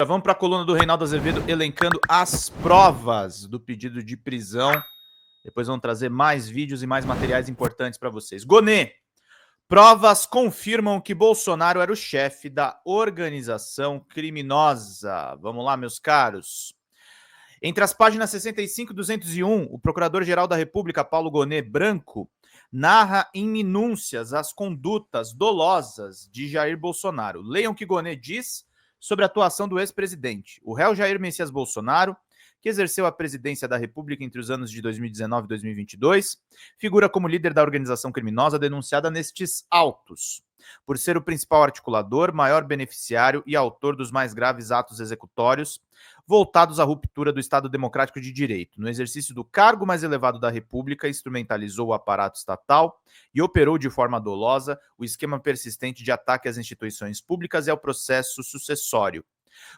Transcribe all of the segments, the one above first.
Vamos para a coluna do Reinaldo Azevedo elencando as provas do pedido de prisão. Depois vamos trazer mais vídeos e mais materiais importantes para vocês. Gonê, provas confirmam que Bolsonaro era o chefe da organização criminosa. Vamos lá, meus caros. Entre as páginas 65 e 201, o Procurador-Geral da República, Paulo Gonê Branco, narra em minúcias as condutas dolosas de Jair Bolsonaro. Leiam o que Gonê diz sobre a atuação do ex-presidente. O réu Jair Messias Bolsonaro, que exerceu a presidência da República entre os anos de 2019 e 2022, figura como líder da organização criminosa denunciada nestes autos, por ser o principal articulador, maior beneficiário e autor dos mais graves atos executórios voltados à ruptura do Estado Democrático de Direito. No exercício do cargo mais elevado da República, instrumentalizou o aparato estatal e operou de forma dolosa o esquema persistente de ataque às instituições públicas e ao processo sucessório.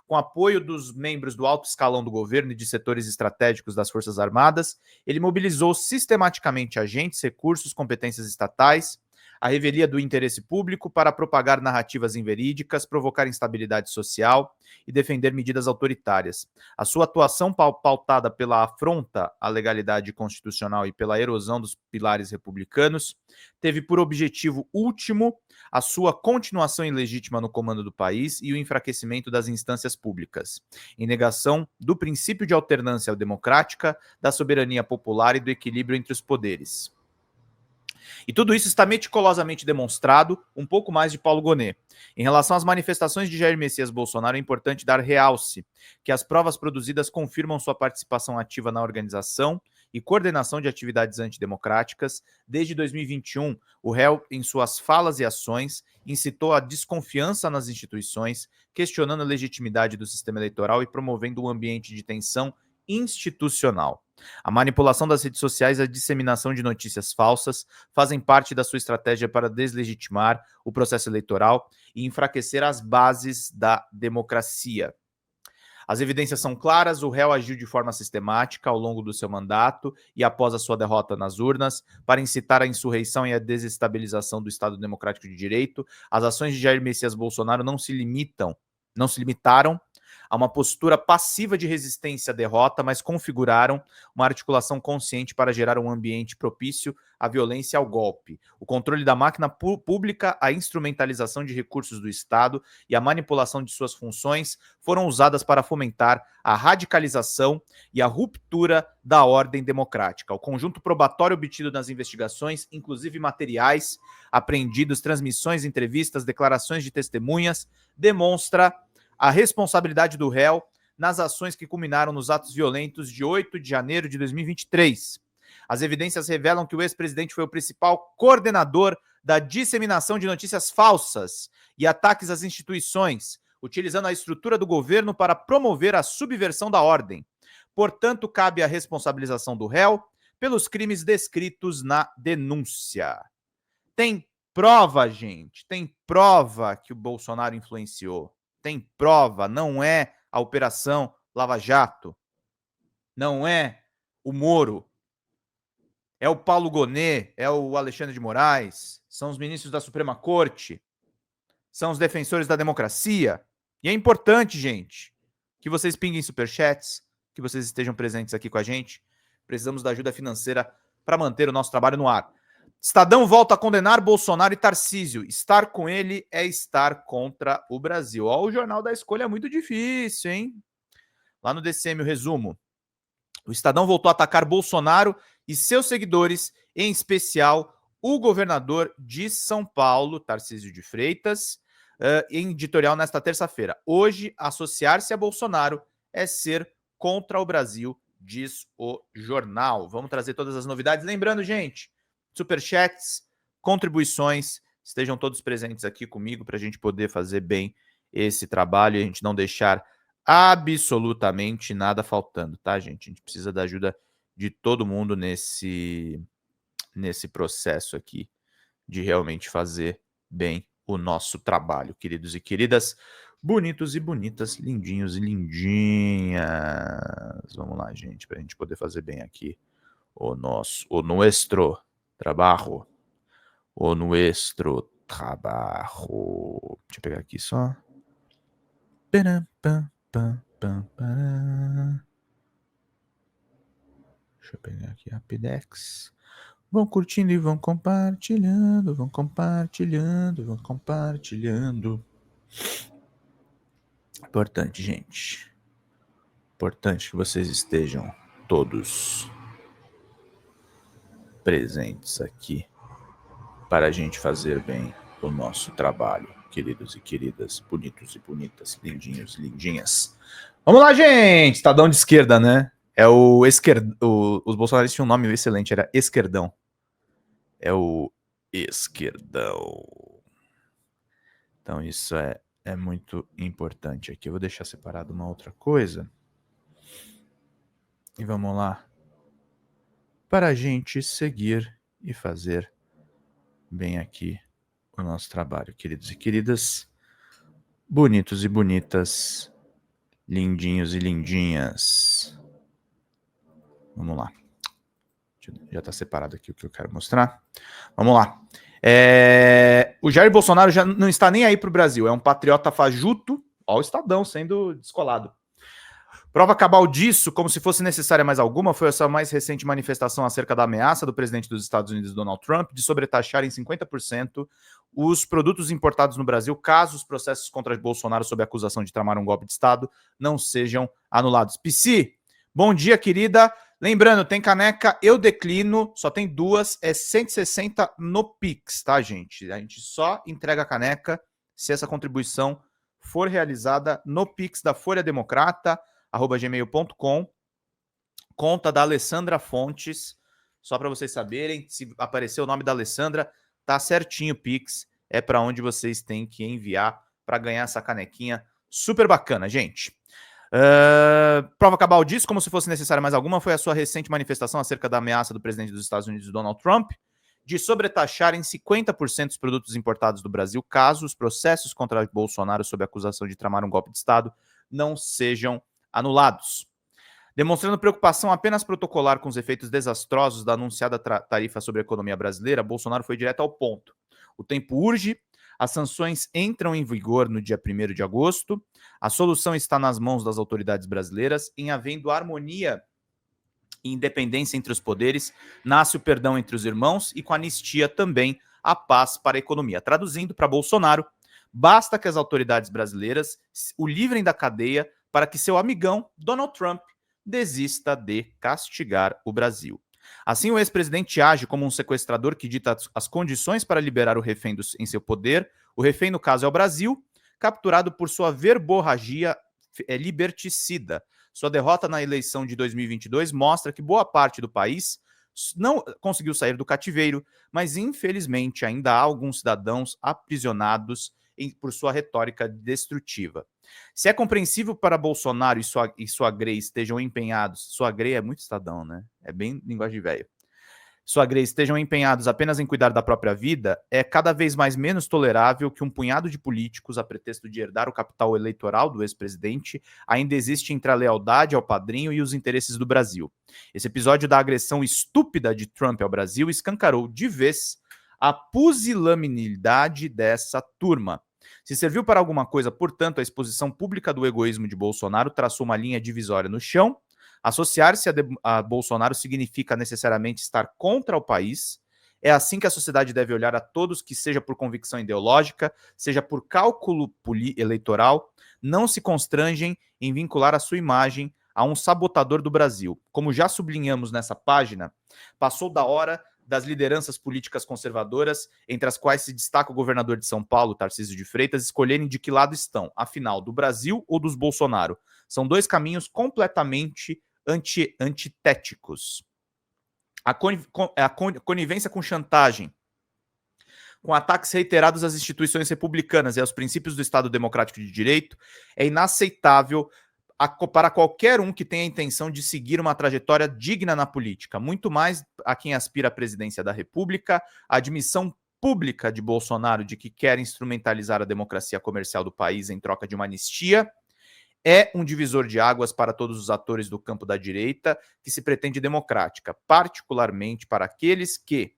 Com apoio dos membros do alto escalão do governo e de setores estratégicos das Forças Armadas, ele mobilizou sistematicamente agentes, recursos, competências estatais, a revelia do interesse público para propagar narrativas inverídicas, provocar instabilidade social e defender medidas autoritárias. A sua atuação pautada pela afronta à legalidade constitucional e pela erosão dos pilares republicanos teve por objetivo último a sua continuação ilegítima no comando do país e o enfraquecimento das instâncias públicas, em negação do princípio de alternância democrática, da soberania popular e do equilíbrio entre os poderes. E tudo isso está meticulosamente demonstrado, um pouco mais de Paulo Gonê. Em relação às manifestações de Jair Messias Bolsonaro, é importante dar realce que as provas produzidas confirmam sua participação ativa na organização e coordenação de atividades antidemocráticas. Desde 2021, o réu, em suas falas e ações, incitou a desconfiança nas instituições, questionando a legitimidade do sistema eleitoral e promovendo um ambiente de tensão institucional. A manipulação das redes sociais e a disseminação de notícias falsas fazem parte da sua estratégia para deslegitimar o processo eleitoral e enfraquecer as bases da democracia. As evidências são claras, o réu agiu de forma sistemática ao longo do seu mandato e após a sua derrota nas urnas para incitar a insurreição e a desestabilização do Estado Democrático de Direito. As ações de Jair Messias Bolsonaro não se limitaram a uma postura passiva de resistência à derrota, mas configuraram uma articulação consciente para gerar um ambiente propício à violência e ao golpe. O controle da máquina pública, a instrumentalização de recursos do Estado e a manipulação de suas funções foram usadas para fomentar a radicalização e a ruptura da ordem democrática. O conjunto probatório obtido nas investigações, inclusive materiais apreendidos, transmissões, entrevistas, declarações de testemunhas, demonstra a responsabilidade do réu nas ações que culminaram nos atos violentos de 8 de janeiro de 2023. As evidências revelam que o ex-presidente foi o principal coordenador da disseminação de notícias falsas e ataques às instituições, utilizando a estrutura do governo para promover a subversão da ordem. Portanto, cabe a responsabilização do réu pelos crimes descritos na denúncia. Tem prova, gente, tem prova que o Bolsonaro influenciou. Tem prova, não é a Operação Lava Jato, não é o Moro, é o Paulo Gonê, é o Alexandre de Moraes, são os ministros da Suprema Corte, são os defensores da democracia. E é importante, gente, que vocês pinguem superchats, que vocês estejam presentes aqui com a gente. Precisamos da ajuda financeira para manter o nosso trabalho no ar. Estadão volta a condenar Bolsonaro e Tarcísio. Estar com ele é estar contra o Brasil. Ó, o Jornal da Escolha é muito difícil, hein? Lá no DCM, o resumo. O Estadão voltou a atacar Bolsonaro e seus seguidores, em especial o governador de São Paulo, Tarcísio de Freitas, em editorial nesta terça-feira. Hoje, associar-se a Bolsonaro é ser contra o Brasil, diz o jornal. Vamos trazer todas as novidades. Lembrando, gente, superchats, contribuições, estejam todos presentes aqui comigo para a gente poder fazer bem esse trabalho e a gente não deixar absolutamente nada faltando, tá, gente? A gente precisa da ajuda de todo mundo nesse processo aqui de realmente fazer bem o nosso trabalho, queridos e queridas, bonitos e bonitas, lindinhos e lindinhas. Vamos lá, gente, para a gente poder fazer bem aqui o nuestro trabalho. O nuestro trabalho. Deixa eu pegar aqui só. Pam, pam, pam. Deixa eu pegar aqui Rapidex. Vão curtindo e vão compartilhando, vão compartilhando, vão compartilhando. Importante, gente. Importante que vocês estejam todos presentes aqui para a gente fazer bem o nosso trabalho, queridos e queridas, bonitos e bonitas, lindinhos e lindinhas. Vamos lá, gente! Estadão de esquerda, né? É o esquerdão. Os bolsonaristas tinham um nome excelente, era esquerdão. É o esquerdão. Então isso é muito importante aqui. Eu vou deixar separado uma outra coisa. E vamos lá. Para a gente seguir e fazer bem aqui o nosso trabalho, queridos e queridas, bonitos e bonitas, lindinhos e lindinhas. Vamos lá. Já está separado aqui o que eu quero mostrar. Vamos lá. O Jair Bolsonaro já não está nem aí para o Brasil. É um patriota fajuto. Ó, o Estadão sendo descolado. Prova cabal disso, como se fosse necessária mais alguma, foi essa mais recente manifestação acerca da ameaça do presidente dos Estados Unidos, Donald Trump, de sobretaxar em 50% os produtos importados no Brasil, caso os processos contra Bolsonaro sob acusação de tramar um golpe de Estado não sejam anulados. Psi, bom dia, querida. Lembrando, tem caneca, eu declino, só tem duas, é 160 no Pix, tá, gente? A gente só entrega a caneca se essa contribuição for realizada no Pix da Folha Democrata, @gmail.com, conta da Alessandra Fontes, só para vocês saberem, se aparecer o nome da Alessandra, tá certinho o Pix, é para onde vocês têm que enviar para ganhar essa canequinha super bacana, gente. Prova cabal disso, como se fosse necessária mais alguma, foi a sua recente manifestação acerca da ameaça do presidente dos Estados Unidos, Donald Trump, de sobretaxar em 50% os produtos importados do Brasil, caso os processos contra Bolsonaro sob acusação de tramar um golpe de Estado não sejam anulados. Demonstrando preocupação apenas protocolar com os efeitos desastrosos da anunciada tarifa sobre a economia brasileira, Bolsonaro foi direto ao ponto. O tempo urge, as sanções entram em vigor no dia 1º de agosto, a solução está nas mãos das autoridades brasileiras, em havendo harmonia e independência entre os poderes, nasce o perdão entre os irmãos e com anistia também a paz para a economia. Traduzindo para Bolsonaro, basta que as autoridades brasileiras o livrem da cadeia para que seu amigão, Donald Trump, desista de castigar o Brasil. Assim, o ex-presidente age como um sequestrador que dita as condições para liberar o refém em seu poder. O refém, no caso, é o Brasil, capturado por sua verborragia liberticida. Sua derrota na eleição de 2022 mostra que boa parte do país não conseguiu sair do cativeiro, mas infelizmente ainda há alguns cidadãos aprisionados por sua retórica destrutiva. Se é compreensível para Bolsonaro e sua Grey estejam empenhados, sua Grey é muito Estadão, né? É bem linguagem de velho. Sua Grey estejam empenhados apenas em cuidar da própria vida, é cada vez mais menos tolerável que um punhado de políticos, a pretexto de herdar o capital eleitoral do ex-presidente, ainda existe entre a lealdade ao padrinho e os interesses do Brasil. Esse episódio da agressão estúpida de Trump ao Brasil escancarou de vez a pusilanimidade dessa turma. Se serviu para alguma coisa, portanto, a exposição pública do egoísmo de Bolsonaro traçou uma linha divisória no chão. Associar-se a Bolsonaro significa necessariamente estar contra o país. É assim que a sociedade deve olhar a todos que, seja por convicção ideológica, seja por cálculo eleitoral, não se constrangem em vincular a sua imagem a um sabotador do Brasil. Como já sublinhamos nessa página, passou da hora das lideranças políticas conservadoras, entre as quais se destaca o governador de São Paulo, Tarcísio de Freitas, escolherem de que lado estão, afinal, do Brasil ou dos Bolsonaro. São dois caminhos completamente antitéticos. A conivência com chantagem, com ataques reiterados às instituições republicanas e aos princípios do Estado Democrático de Direito, é inaceitável para qualquer um que tenha a intenção de seguir uma trajetória digna na política, muito mais a quem aspira à presidência da República. A admissão pública de Bolsonaro de que quer instrumentalizar a democracia comercial do país em troca de uma anistia é um divisor de águas para todos os atores do campo da direita que se pretende democrática, particularmente para aqueles que,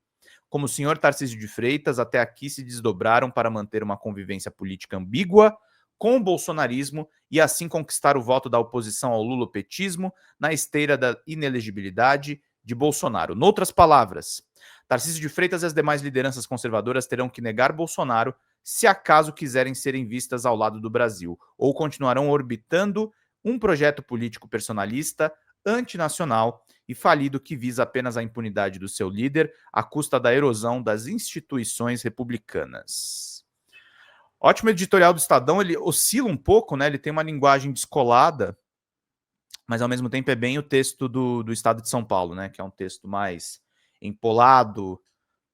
como o senhor Tarcísio de Freitas, até aqui se desdobraram para manter uma convivência política ambígua com o bolsonarismo e assim conquistar o voto da oposição ao lulopetismo na esteira da inelegibilidade de Bolsonaro. Noutras palavras, Tarcísio de Freitas e as demais lideranças conservadoras terão que negar Bolsonaro se acaso quiserem serem vistas ao lado do Brasil, ou continuarão orbitando um projeto político personalista, antinacional e falido que visa apenas a impunidade do seu líder à custa da erosão das instituições republicanas. Ótimo editorial do Estadão, ele oscila um pouco, né? Ele tem uma linguagem descolada, mas ao mesmo tempo é bem o texto do Estado de São Paulo, né? Que é um texto mais empolado,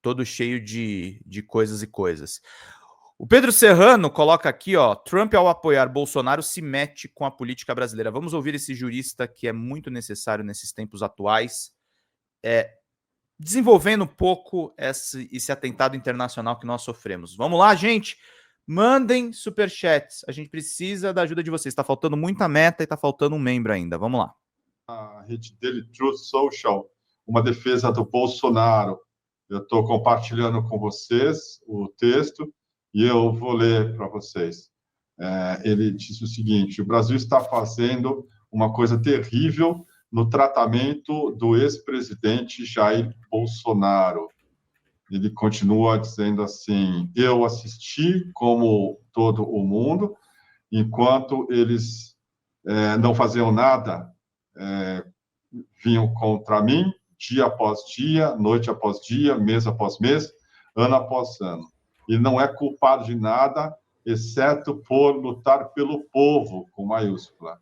todo cheio de coisas e coisas. O Pedro Serrano coloca aqui, ó, Trump, ao apoiar Bolsonaro, se mete com a política brasileira. Vamos ouvir esse jurista que é muito necessário nesses tempos atuais, desenvolvendo um pouco esse atentado internacional que nós sofremos. Vamos lá, gente? Mandem superchats. A gente precisa da ajuda de vocês. Está faltando muita meta e está faltando um membro ainda. Vamos lá. A rede dele, Truth Social, uma defesa do Bolsonaro. Eu estou compartilhando com vocês o texto e eu vou ler para vocês. Ele disse o seguinte: o Brasil está fazendo uma coisa terrível no tratamento do ex-presidente Jair Bolsonaro. Ele continua dizendo assim: eu assisti, como todo o mundo, enquanto eles não faziam nada, vinham contra mim, dia após dia, noite após dia, mês após mês, ano após ano. E não é culpado de nada, exceto por lutar pelo povo, com maiúscula.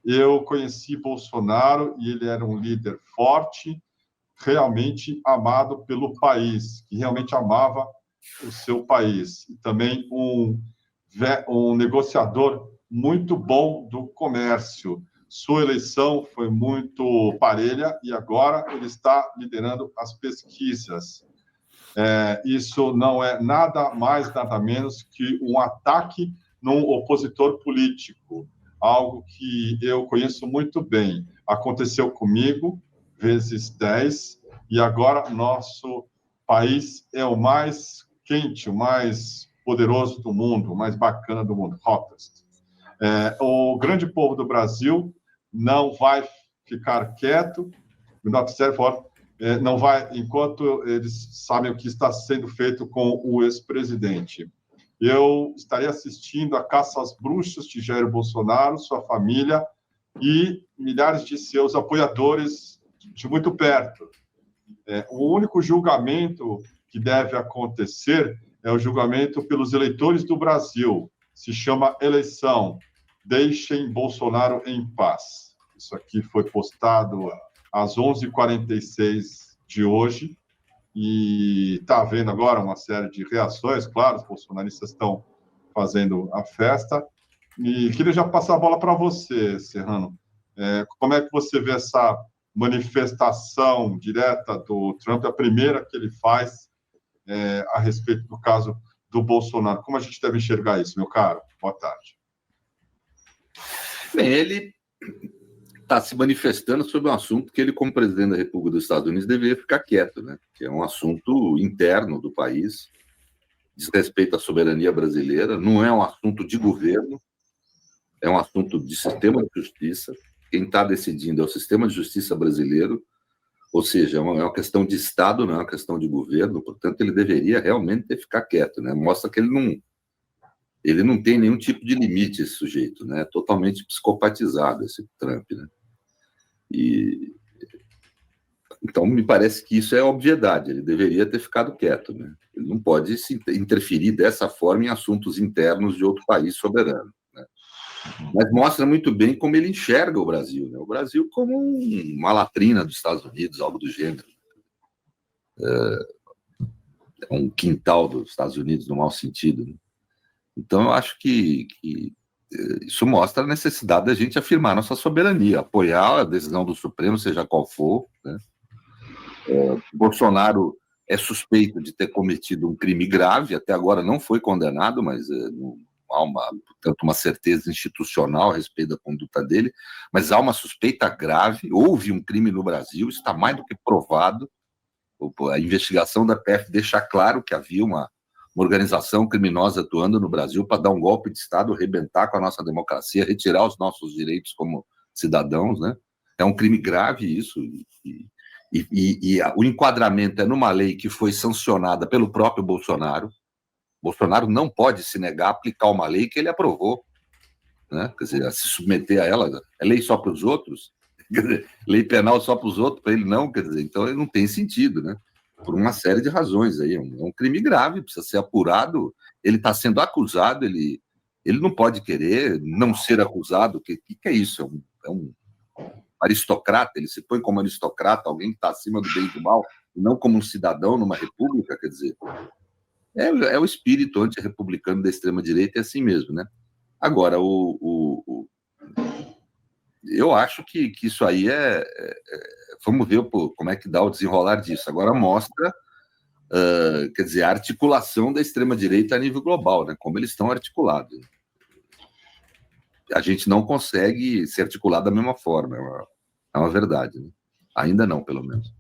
Eu conheci Bolsonaro e ele era um líder forte, realmente amado pelo país, que realmente amava o seu país. E também um negociador muito bom do comércio. Sua eleição foi muito parelha e agora ele está liderando as pesquisas. Isso não é nada mais, nada menos que um ataque num opositor político, algo que eu conheço muito bem. Aconteceu comigo, vezes 10, e agora nosso país é o mais quente, o mais poderoso do mundo, o mais bacana do mundo, hottest. O grande povo do Brasil não vai ficar quieto, não vai, enquanto eles sabem o que está sendo feito com o ex-presidente. Eu estarei assistindo a caça às bruxas de Jair Bolsonaro, sua família e milhares de seus apoiadores de muito perto. O único julgamento que deve acontecer é o julgamento pelos eleitores do Brasil. Se chama eleição. Deixem Bolsonaro em paz. Isso aqui foi postado às 11h46 de hoje, e está havendo agora uma série de reações, claro, os bolsonaristas estão fazendo a festa, e queria já passar a bola para você, Serrano. Como é que você vê essa manifestação direta do Trump, a primeira que ele faz a respeito do caso do Bolsonaro? Como a gente deve enxergar isso, meu caro? Boa tarde. Bem, ele está se manifestando sobre um assunto que ele, como presidente da República dos Estados Unidos, deveria ficar quieto, né? Que é um assunto interno do país, diz respeito à soberania brasileira, não é um assunto de governo, é um assunto de sistema de justiça. Quem está decidindo é o sistema de justiça brasileiro, ou seja, é uma questão de Estado, não é uma questão de governo, portanto, ele deveria realmente ter que ficar quieto, né? Mostra que ele não tem nenhum tipo de limite, esse sujeito, né? Totalmente psicopatizado, esse Trump, né? Então, me parece que isso é obviedade, ele deveria ter ficado quieto, né? Ele não pode se interferir dessa forma em assuntos internos de outro país soberano, né? Mas mostra muito bem como ele enxerga o Brasil, né? O Brasil como uma latrina dos Estados Unidos, algo do gênero. É um quintal dos Estados Unidos, no mau sentido, né? Então, eu acho que isso mostra a necessidade da gente afirmar nossa soberania, apoiar a decisão do Supremo, seja qual for, né? Bolsonaro é suspeito de ter cometido um crime grave, até agora não foi condenado, mas não há, portanto, uma certeza institucional a respeito da conduta dele, mas há uma suspeita grave, houve um crime no Brasil, isso está mais do que provado. A investigação da PF deixa claro que havia uma uma organização criminosa atuando no Brasil para dar um golpe de Estado, arrebentar com a nossa democracia, retirar os nossos direitos como cidadãos, né? É um crime grave isso, e o enquadramento é numa lei que foi sancionada pelo próprio Bolsonaro. Bolsonaro não pode se negar a aplicar uma lei que ele aprovou, né? Quer dizer, a se submeter a ela. É lei só para os outros? Quer dizer, lei penal só para os outros, para ele não? Quer dizer, então ele não tem sentido, né? Por uma série de razões aí. É um crime grave, precisa ser apurado. Ele está sendo acusado, ele não pode querer não ser acusado. O que é isso? É um aristocrata, ele se põe como aristocrata, alguém que está acima do bem e do mal, e não como um cidadão numa república, quer dizer, é o espírito antirrepublicano da extrema-direita, é assim mesmo, né? Agora, eu acho que isso aí vamos ver como é que dá o desenrolar disso. Agora mostra, quer dizer, a articulação da extrema-direita a nível global, né? Como eles estão articulados. A gente não consegue se articular da mesma forma, é uma verdade, né? Ainda não, pelo menos.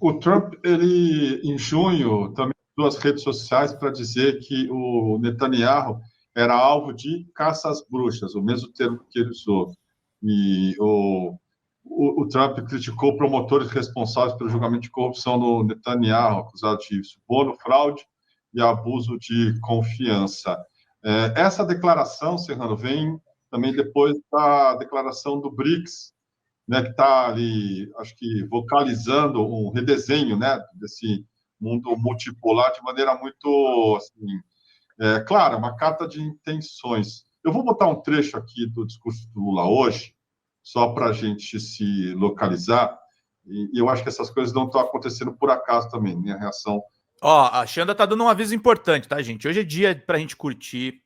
O Trump, ele, em junho, também usou as redes sociais para dizer que o Netanyahu era alvo de caça às bruxas, o mesmo termo que ele usou. E o Trump criticou promotores responsáveis pelo julgamento de corrupção no Netanyahu, acusado de suborno, fraude e abuso de confiança. Essa declaração, Serrano, vem também depois da declaração do BRICS, né, que está ali, acho que vocalizando um redesenho, né, desse mundo multipolar de maneira muito, assim, clara, uma carta de intenções. Eu vou botar um trecho aqui do discurso do Lula hoje, só para a gente se localizar, e eu acho que essas coisas não estão acontecendo por acaso também, minha reação. Ó, a Xanda tá dando um aviso importante, tá, gente? Hoje é dia pra gente curtir.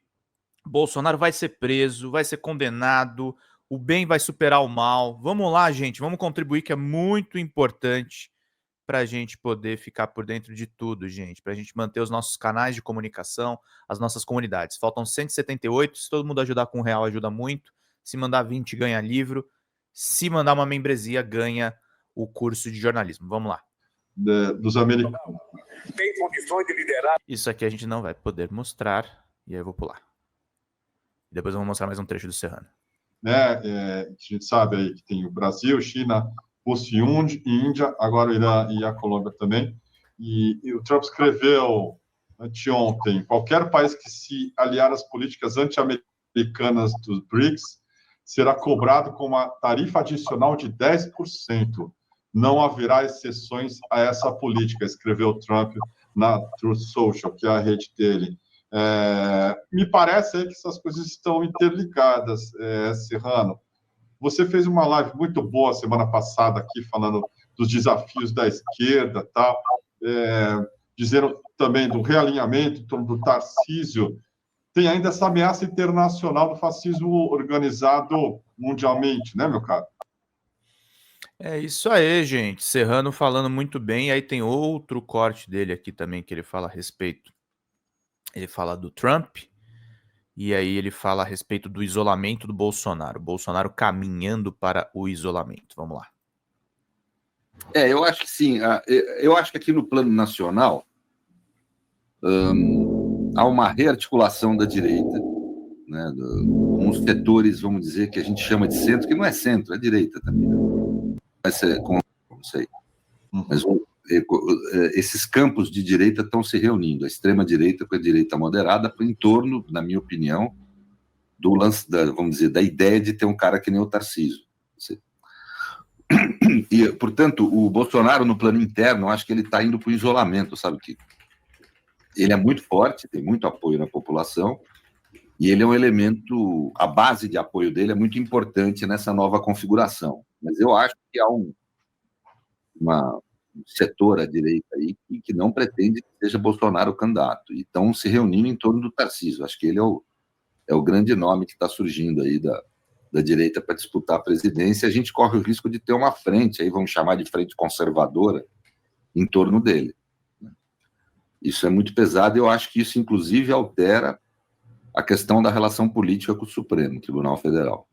Bolsonaro vai ser preso, vai ser condenado, o bem vai superar o mal. Vamos lá, gente, vamos contribuir, que é muito importante pra gente poder ficar por dentro de tudo, gente, pra gente manter os nossos canais de comunicação, as nossas comunidades. Faltam 178, se todo mundo ajudar com R$1 ajuda muito. Se mandar 20, ganha livro. Se mandar uma membresia, ganha o curso de jornalismo. Vamos lá. Dos americanos. Tem condições de liderar. Isso aqui a gente não vai poder mostrar, e aí eu vou pular. Depois eu vou mostrar mais um trecho do Serrano. A gente sabe aí que tem o Brasil, China, Rússia e Índia, agora o Irã e a Colômbia também. E o Trump escreveu anteontem: qualquer país que se aliar às políticas anti-americanas dos BRICS será cobrado com uma tarifa adicional de 10%. Não haverá exceções a essa política, escreveu Trump na Truth Social, que é a rede dele. Me parece aí que essas coisas estão interligadas, Serrano. Você fez uma live muito boa semana passada aqui, falando dos desafios da esquerda, tal, dizendo também do realinhamento em torno do Tarcísio. Tem ainda essa ameaça internacional do fascismo organizado mundialmente, né, meu caro? É isso aí, gente. Serrano falando muito bem. E aí tem outro corte dele aqui também que ele fala a respeito. Ele fala do Trump. E aí ele fala a respeito do isolamento do Bolsonaro. Bolsonaro caminhando para o isolamento. Vamos lá. Eu acho que sim. Eu acho que aqui no plano nacional há uma rearticulação da direita, né, com os setores, vamos dizer, que a gente chama de centro, que não é centro, é direita também. Né? Não sei. Mas esses campos de direita estão se reunindo, a extrema-direita com a direita moderada, em torno, na minha opinião, do lance, vamos dizer, da ideia de ter um cara que nem o Tarcísio. E, portanto, o Bolsonaro, no plano interno, acho que ele está indo para o isolamento, sabe, Kiko? Ele é muito forte, tem muito apoio na população, e ele é um elemento, a base de apoio dele é muito importante nessa nova configuração. Mas eu acho que há um setor à direita aí que não pretende que seja Bolsonaro o candidato, e estão se reunindo em torno do Tarcísio. Acho que ele é o grande nome que está surgindo aí da direita para disputar a presidência. A gente corre o risco de ter uma frente, aí vamos chamar de frente conservadora, em torno dele. Isso é muito pesado, e eu acho que isso, inclusive, altera a questão da relação política com o Supremo Tribunal Federal.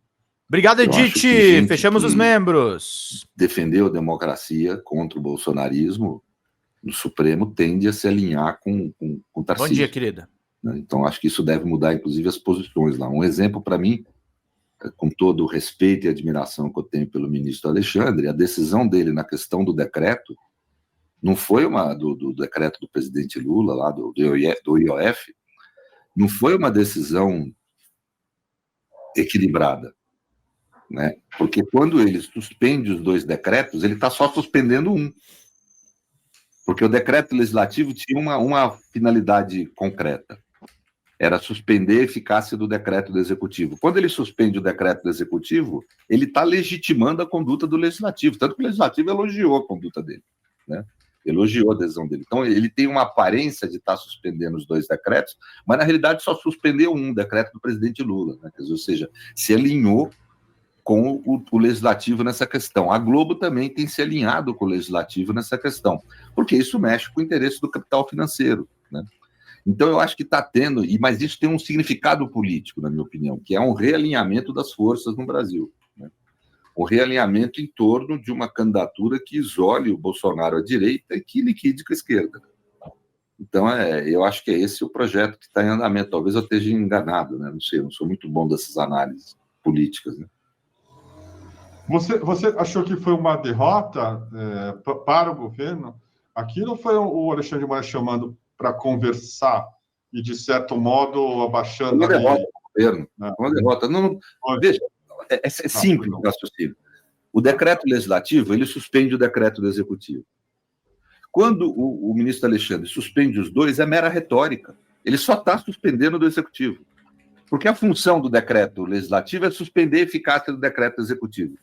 Obrigado, Edith. Fechamos os membros. Defendeu a democracia contra o bolsonarismo no Supremo tende a se alinhar com o Tarcísio. Bom dia, querida. Então, acho que isso deve mudar, inclusive, as posições lá. Um exemplo, para mim, com todo o respeito e admiração que eu tenho pelo ministro Alexandre, a decisão dele na questão do decreto não foi do decreto do presidente Lula, lá do IOF, não foi uma decisão equilibrada, né? Porque quando ele suspende os 2 decretos, ele está só suspendendo um. Porque o decreto legislativo tinha uma finalidade concreta. Era suspender a eficácia do decreto do executivo. Quando ele suspende o decreto do executivo, ele está legitimando a conduta do legislativo, tanto que o legislativo elogiou a conduta dele, né? Elogiou a adesão dele. Então, ele tem uma aparência de estar suspendendo os 2 decretos, mas, na realidade, só suspendeu um, decreto do presidente Lula, né? Ou seja, se alinhou com o legislativo nessa questão. A Globo também tem se alinhado com o legislativo nessa questão, porque isso mexe com o interesse do capital financeiro, né? Então, eu acho que está tendo, mas isso tem um significado político, na minha opinião, que é um realinhamento das forças no Brasil, né? Um realinhamento em torno de uma candidatura que isole o Bolsonaro à direita e que liquide com a esquerda. Então, eu acho que é esse o projeto que está em andamento. Talvez eu esteja enganado, né? Não sei, eu não sou muito bom dessas análises políticas, né? Você achou que foi uma derrota para o governo? Aquilo foi o Alexandre de Moraes chamando para conversar e, de certo modo, abaixando... Uma derrota para o governo. Uma derrota. Não, veja, é simples o raciocínio. O decreto legislativo, ele suspende o decreto do executivo. Quando o ministro Alexandre suspende os 2, é mera retórica. Ele só está suspendendo do executivo. Porque a função do decreto legislativo é suspender a eficácia do decreto executivo.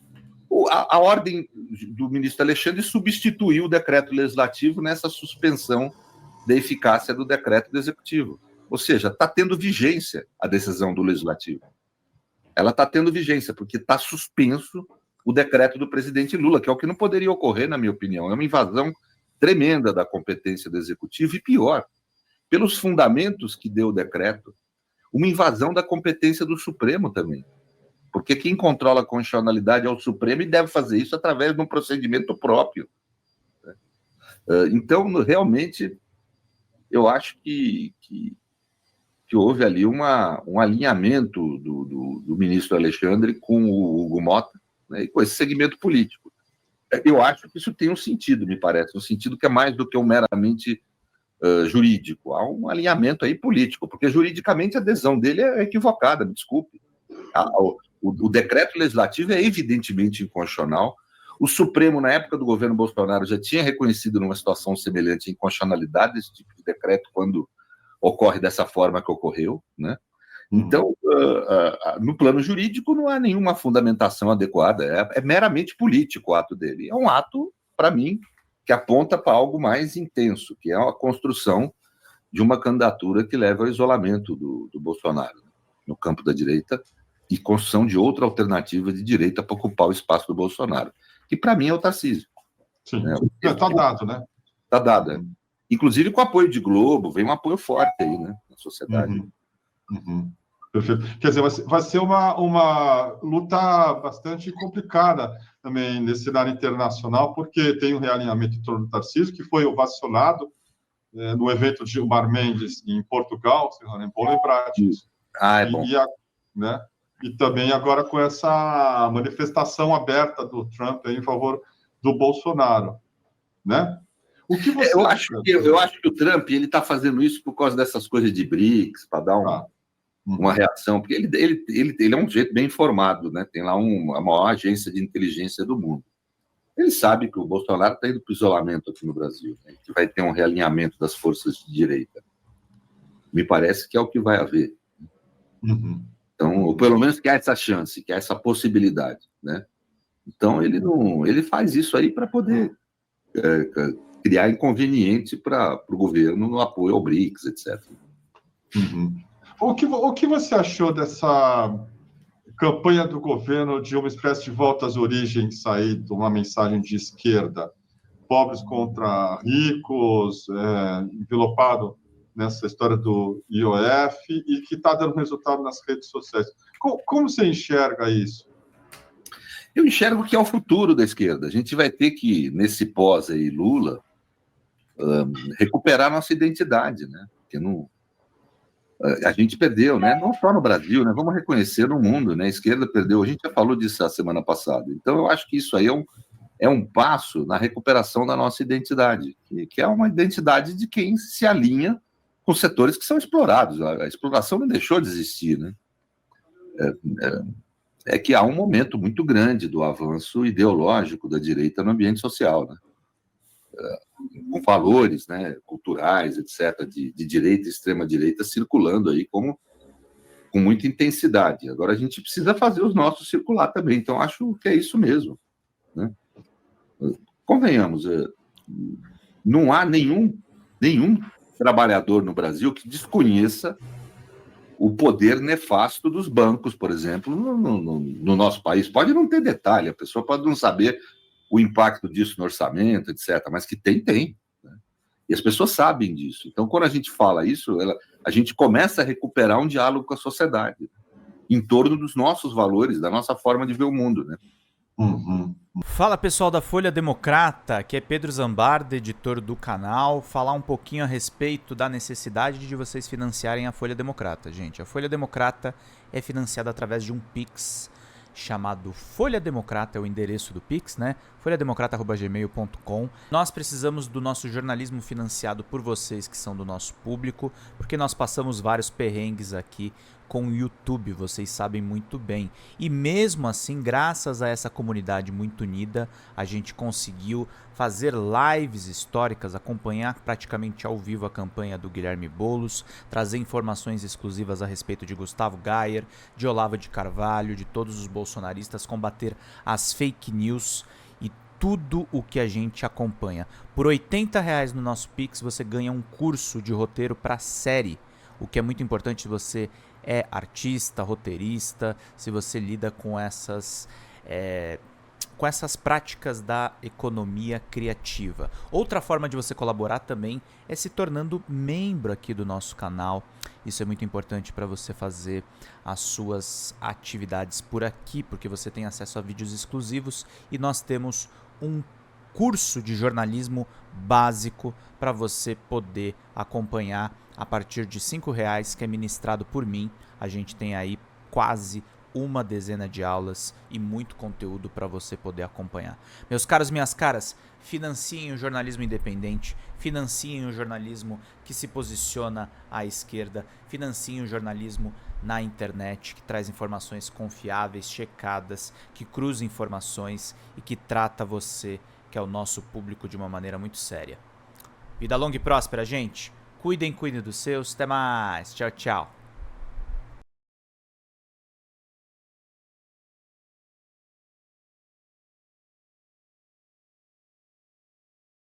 A ordem do ministro Alexandre substituiu o decreto legislativo nessa suspensão da eficácia do decreto do executivo. Ou seja, está tendo vigência a decisão do legislativo. Ela está tendo vigência, porque está suspenso o decreto do presidente Lula, que é o que não poderia ocorrer, na minha opinião. É uma invasão tremenda da competência do executivo e, pior, pelos fundamentos que deu o decreto, uma invasão da competência do Supremo também. Porque quem controla a constitucionalidade é o Supremo e deve fazer isso através de um procedimento próprio. Então, realmente, eu acho que houve ali um alinhamento do ministro Alexandre com o Hugo Mota, né, e com esse segmento político. Eu acho que isso tem um sentido, me parece, um sentido que é mais do que um meramente jurídico. Há um alinhamento aí político, porque juridicamente a adesão dele é equivocada, me desculpe. O decreto legislativo é evidentemente inconstitucional. O Supremo, na época do governo Bolsonaro, já tinha reconhecido numa situação semelhante a inconstitucionalidade desse tipo de decreto quando ocorre dessa forma que ocorreu, né? Então, no plano jurídico, não há nenhuma fundamentação adequada. É meramente político o ato dele. É um ato, para mim, que aponta para algo mais intenso, que é a construção de uma candidatura que leva ao isolamento do Bolsonaro, né, no campo da direita, e construção de outra alternativa de direita para ocupar o espaço do Bolsonaro, que para mim é o Tarcísio. Sim, está dado, né? Está dado, é. Inclusive com apoio de Globo, vem um apoio forte aí, né, na sociedade. Perfeito. Quer dizer, vai ser uma luta bastante complicada também nesse cenário internacional, porque tem um realinhamento em torno do Tarcísio, que foi ovacionado no evento de Gilmar Mendes em Portugal, se não vou lembrar disso. É bom. Né? E também agora com essa manifestação aberta do Trump em favor do Bolsonaro, né? O que você eu acho que o Trump ele está fazendo isso por causa dessas coisas de BRICS, para dar uma reação, porque ele é um sujeito bem informado, né? Tem lá a maior agência de inteligência do mundo. Ele sabe que o Bolsonaro está indo para o isolamento aqui no Brasil, né? Que vai ter um realinhamento das forças de direita. Me parece que é o que vai haver. Então, ou pelo menos que há essa chance, que há essa possibilidade, né? Então, ele faz isso aí para poder criar inconveniente para o governo no apoio ao BRICS, etc. O que você achou dessa campanha do governo de uma espécie de volta às origens aí, de uma mensagem de esquerda? Pobres contra ricos, envelopado nessa história do IOF e que está dando resultado nas redes sociais. Como você enxerga isso? Eu enxergo que é o futuro da esquerda. A gente vai ter que, nesse pós aí, Lula, recuperar nossa identidade, né? Porque a gente perdeu, né? Não só no Brasil, né? Vamos reconhecer no mundo, né? A esquerda perdeu. A gente já falou disso a semana passada. Então, eu acho que isso aí é um passo na recuperação da nossa identidade, que é uma identidade de quem se alinha com setores que são explorados. A exploração não deixou de existir, né? É que há um momento muito grande do avanço ideológico da direita no ambiente social, né? Com valores, né, culturais, etc., de direita e extrema-direita circulando aí com muita intensidade. Agora a gente precisa fazer os nossos circular também, então acho que é isso mesmo, né? Convenhamos, não há nenhum trabalhador no Brasil que desconheça o poder nefasto dos bancos, por exemplo, no nosso país. Pode não ter detalhe, a pessoa pode não saber o impacto disso no orçamento, etc., mas que tem. Né? E as pessoas sabem disso. Então, quando a gente fala isso, a gente começa a recuperar um diálogo com a sociedade em torno dos nossos valores, da nossa forma de ver o mundo, né? Uhum. Fala, pessoal da Folha Democrata, que é Pedro Zambarda, editor do canal, falar um pouquinho a respeito da necessidade de vocês financiarem a Folha Democrata. Gente, a Folha Democrata é financiada através de um Pix chamado Folha Democrata, é o endereço do Pix, né? folhademocrata@gmail.com. Nós precisamos do nosso jornalismo financiado por vocês que são do nosso público, porque nós passamos vários perrengues aqui com o YouTube, vocês sabem muito bem. E mesmo assim, graças a essa comunidade muito unida, a gente conseguiu fazer lives históricas, acompanhar praticamente ao vivo a campanha do Guilherme Boulos, trazer informações exclusivas a respeito de Gustavo Gayer, de Olavo de Carvalho, de todos os bolsonaristas, combater as fake news e tudo o que a gente acompanha. Por R$80 no nosso Pix você ganha um curso de roteiro para série, o que é muito importante se você é artista, roteirista, se você lida com essas práticas da economia criativa. Outra forma de você colaborar também é se tornando membro aqui do nosso canal. Isso é muito importante para você fazer as suas atividades por aqui, porque você tem acesso a vídeos exclusivos e nós temos um curso de jornalismo básico para você poder acompanhar a partir de R$5, que é ministrado por mim. A gente tem aí quase uma dezena de aulas e muito conteúdo para você poder acompanhar. Meus caros, minhas caras, financiem o jornalismo independente, financiem o jornalismo que se posiciona à esquerda, financiem o jornalismo na internet, que traz informações confiáveis, checadas, que cruza informações e que trata você, que é o nosso público, de uma maneira muito séria. Vida longa e próspera, gente. Cuidem dos seus. Até mais. Tchau, tchau.